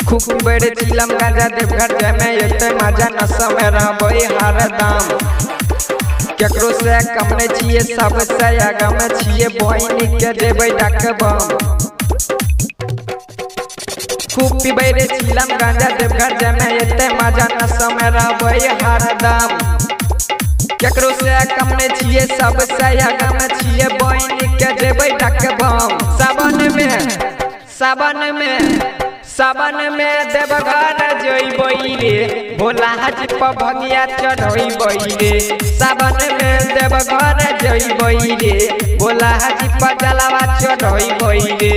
खूब बड़े चिलम गाजा देवघर जाए में ये मजा न समय रहबे हरदम केकरो से कम नहीं छिए सबसे आगा में छिए बहिनी के देबे डकबम खूब पीबे रे चिलम गाजा देवघर जाए में ये मजा न समय रहबे हरदम केकरो से कम नहीं छिए सबसे आगा में छिए बहिनी के देबे डकबम सावन में देवघर जइबई रे भोला हाजी पर भंगिया चढ़इबई रे सावन में देवघर जइबई रे भोला हाजी पर जलावा चढ़इबई रे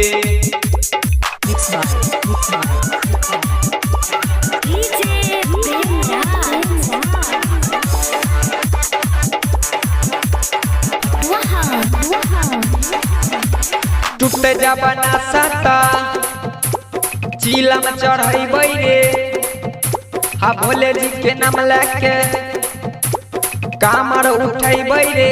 टूट जबना सता चिलम चढ़इबई रे हा भोले जी के नाम लेके कामर उठइबई रे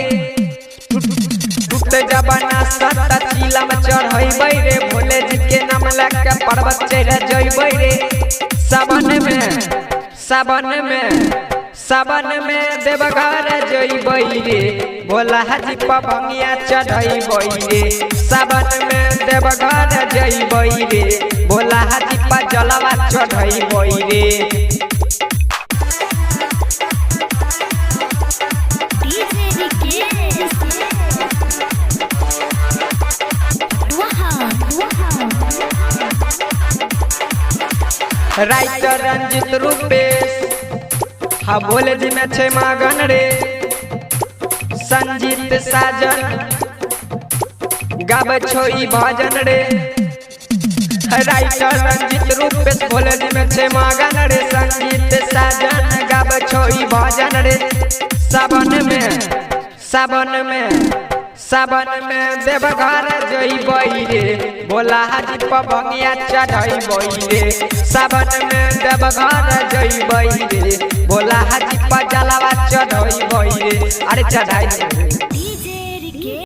टूट जबना सता चिलम चढ़इबई रे भोले जी के नाम लेके पर्वत चढ़ जइबई रे सावन में देवघर जइबई रे भोला हाजी पर भंगिया चढ़इबई रे सावन में देवघर जइबई रे भोला हाजी पर जलवा चढ़इबई रे राइटर रंजित रूपेश हा भोले जी में छे मगन रे संजीत साजन गावे छोई भजन रे राइटर रंजित रूपेश भोले जी में छे मगन रे संजीत साजन गावे छोई भजन रे सावन में देवघर जइबई रे भोला हाजी पर भंगिया चढ़इबई रे सावन में देवघर जइबई रे भोला हाजी पर जलावा चढ़इबई रे अरे चढ़ाई